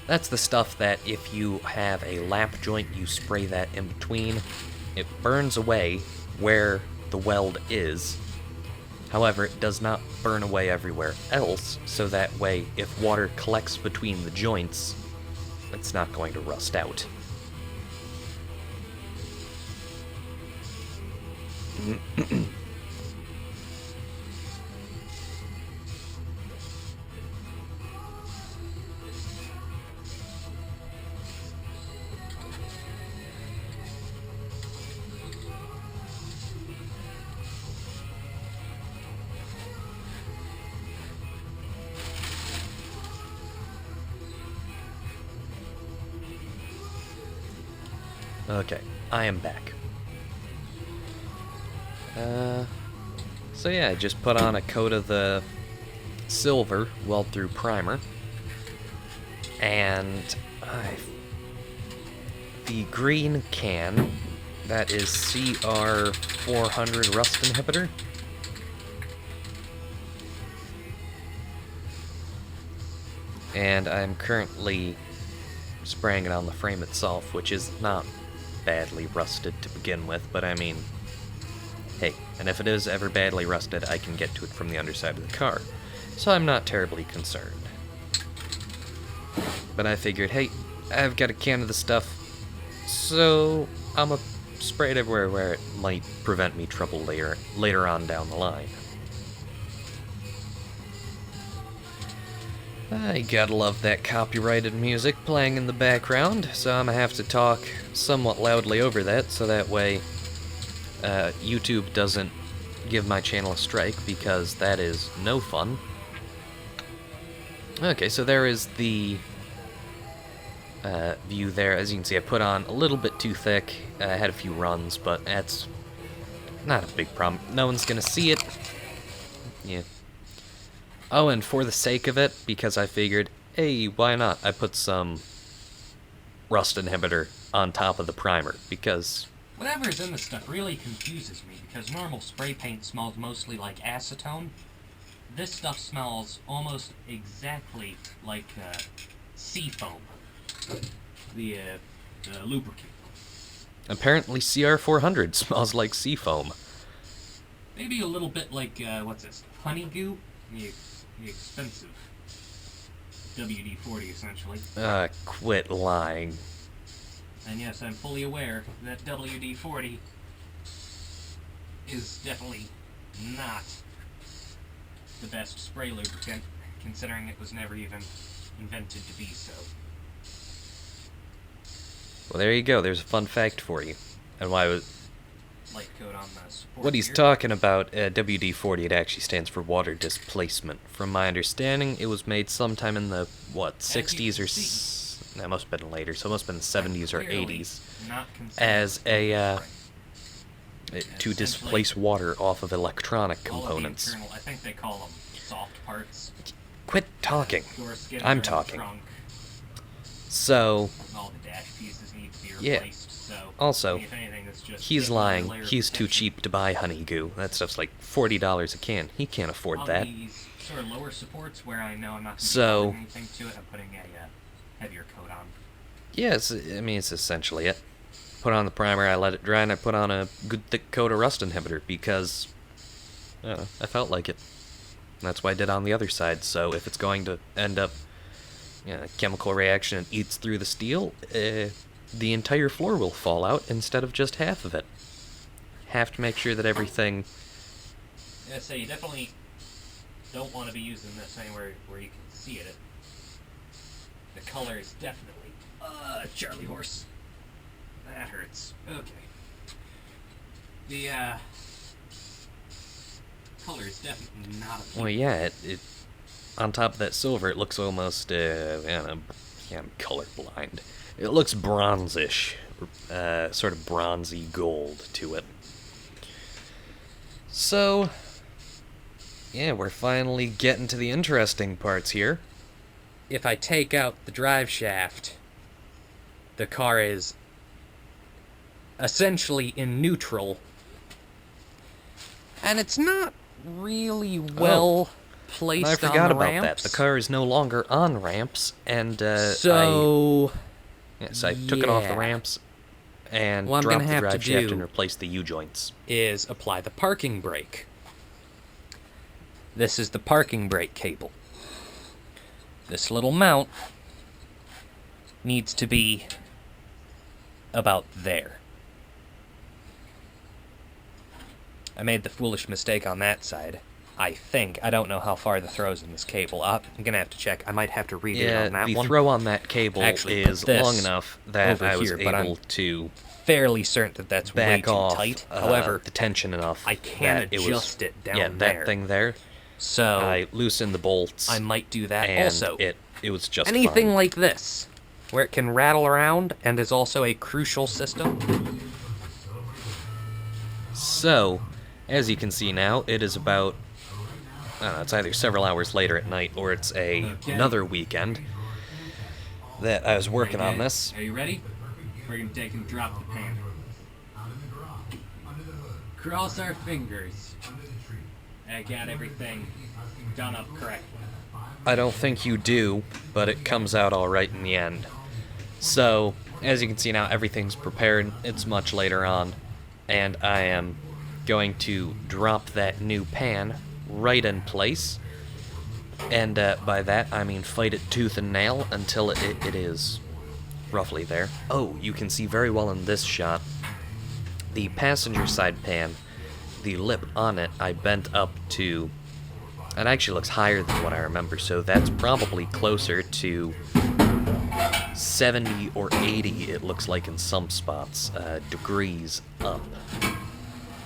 That's the stuff that if you have a lap joint, you spray that in between. It burns away where the weld is. However, it does not burn away everywhere else, so that way, if water collects between the joints, it's not going to rust out. Okay, I am back. So yeah, I just put on a coat of the silver weld-through primer, and the green can, that is CR400 rust inhibitor. And I'm currently spraying it on the frame itself, which is not badly rusted to begin with, but I mean, hey, and if it is ever badly rusted, I can get to it from the underside of the car, so I'm not terribly concerned. But I figured, hey, I've got a can of the stuff, so I'm gonna spray it everywhere where it might prevent me trouble later on down the line. I gotta love that copyrighted music playing in the background, so I'm gonna have to talk somewhat loudly over that, so that way YouTube doesn't give my channel a strike, because that is no fun. Okay, so there is the view there. As you can see, I put on a little bit too thick. I had a few runs, but that's not a big problem. No one's gonna see it. Yeah. Oh, and for the sake of it, because I figured, hey, why not? I put some rust inhibitor on top of the primer, because Whatever's in this stuff really confuses me, because normal spray paint smells mostly like acetone. This stuff smells almost exactly like seafoam, the lubricant. apparently CR400 smells like seafoam. Maybe a little bit like, what's this, honey goo? The expensive WD-40, essentially. Quit lying. And yes, I'm fully aware that WD-40 is definitely not the best spray lubricant, considering it was never even invented to be so. Well, there you go. There's a fun fact for you. And why was... Light coat on the support What he's here. talking about, WD-40, it actually stands for water displacement. From my understanding, it was made sometime in the, what, 60s or... That must have been later, so it must have been the 70s or Clearly 80s. not As a, spray. to displace water off of electronic All of the components. internal, I think they call them soft parts. Quit talking. Door skin I'm or the talking. trunk. So, All the dash pieces need to be Yeah. replaced. So Also, if anything, it's just he's getting another lying. layer of He's too protection. cheap to buy honey goo. That stuff's like $40 a can. He can't afford On that. these sort of lower supports where I know I'm not going to So- be anything to it, I'm putting a heavier coat on. Yes, I mean, it's essentially it. Put on the primer, I let it dry, and I put on a good thick coat of rust inhibitor because I felt like it. And that's why I did on the other side. So if it's going to end up a chemical reaction and eats through the steel, the entire floor will fall out instead of just half of it. Have to make sure that everything... Yeah, so you definitely don't want to be using this anywhere where you can see it. The color is definitely... Charlie horse. That hurts. Okay. The, color is definitely not a... Well, yeah, it on top of that silver, it looks almost, I don't know, yeah, I'm colorblind. It looks bronzish, sort of bronzy gold to it. So, yeah, we're finally getting to the interesting parts here. If I take out the drive shaft, the car is essentially in neutral. And it's not really well placed And I on forgot the about ramps. that. The car is no longer on ramps, and So I took it off the yeah. ramps and What I'm dropped gonna the have to drive shaft do and replaced the U-joints. is apply the parking brake. This is the parking brake cable. This little mount needs to be about there. I made the foolish mistake on that side. I think. I don't know how far the throw's in this cable. I'm gonna have to check. I might have to read it Yeah, on that the one. throw on that cable Actually, put is this long enough that over I was here, but I'm able to Fairly certain that that's way back too off tight. However, the tension enough. I can that it was- adjust it down yeah, there. that thing there. So I loosened the bolts. I might do that. and Also, it was just anything fine. like this, where it can rattle around and is also a crucial system. So, as you can see now, it is about, I don't know, it's either several hours later at night or it's another weekend that I was working on this. Are you ready? We're gonna take and drop the pan. Cross our fingers. I got everything done up correctly. I don't think you do, but it comes out alright in the end. So, as you can see now, everything's prepared. It's much later on, and I am going to drop that new pan right in place. And by that, I mean fight it tooth and nail until it is roughly there. Oh, you can see very well in this shot, the passenger side pan, the lip on it, I bent up to, it actually looks higher than what I remember, so that's probably closer to 70 or 80, it looks like in some spots, degrees up.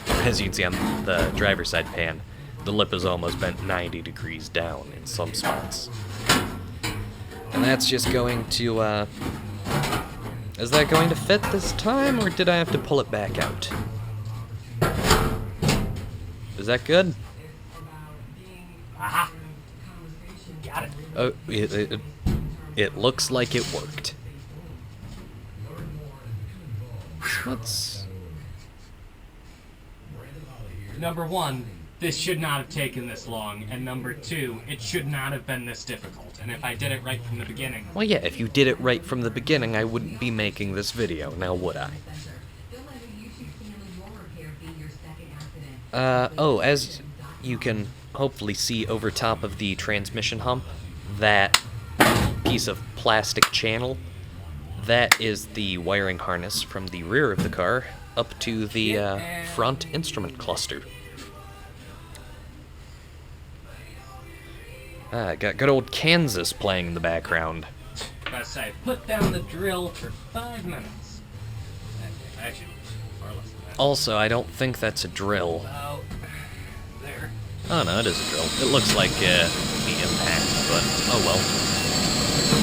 As you can see on the driver's side pan, the lip is almost bent 90 degrees down in some spots. And that's just going to, is that going to fit this time, or did I have to pull it back out? Is that good? Aha! Got it. Oh, it looks like it worked. Let's... Number one, this should not have taken this long, and number two, it should not have been this difficult. And if I did it right from the beginning... Well, yeah, if you did it right from the beginning, I wouldn't be making this video, now would I? Oh, as you can hopefully see over top of the transmission hump, that piece of plastic channel, that is the wiring harness from the rear of the car up to the front instrument cluster. Got good old Kansas playing in the background. Gotta say, put down the drill for 5 minutes. Actually, far less than that. Also, I don't think that's a drill. About there. Oh no, it is a drill. It looks like the impact, but oh well.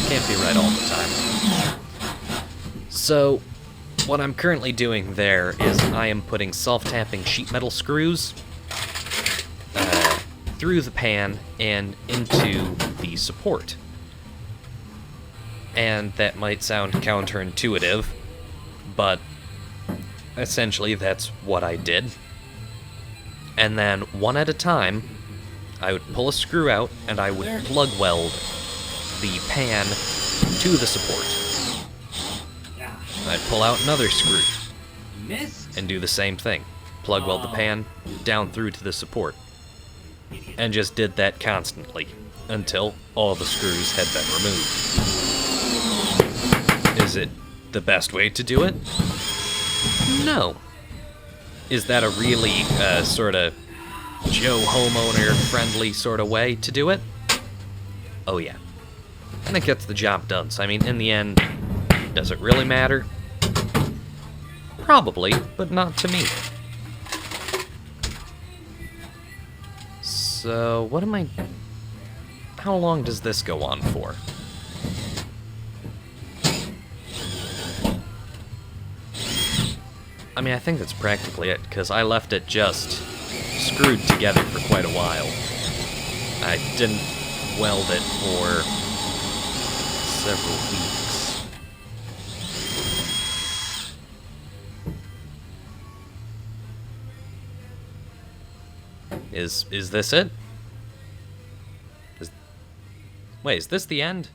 Can't be right all the time. So, what I'm currently doing there is I am putting self-tapping sheet metal screws through the pan and into the support. And that might sound counterintuitive, but essentially that's what I did. And then, one at a time, I would pull a screw out and I would plug weld the pan to the support. I'd pull out another screw and do the same thing. Plug weld the pan down through to the support. And just did that constantly until all the screws had been removed. Is it the best way to do it? No. Is that a really sort of Joe homeowner friendly sort of way to do it? Oh yeah. And it gets the job done. So I mean, in the end, does it really matter? Probably, but not to me. So, what am I... How long does this go on for? I mean, I think that's practically it, because I left it just screwed together for quite a while. I didn't weld it for several weeks. Is this it? Wait, is this the end?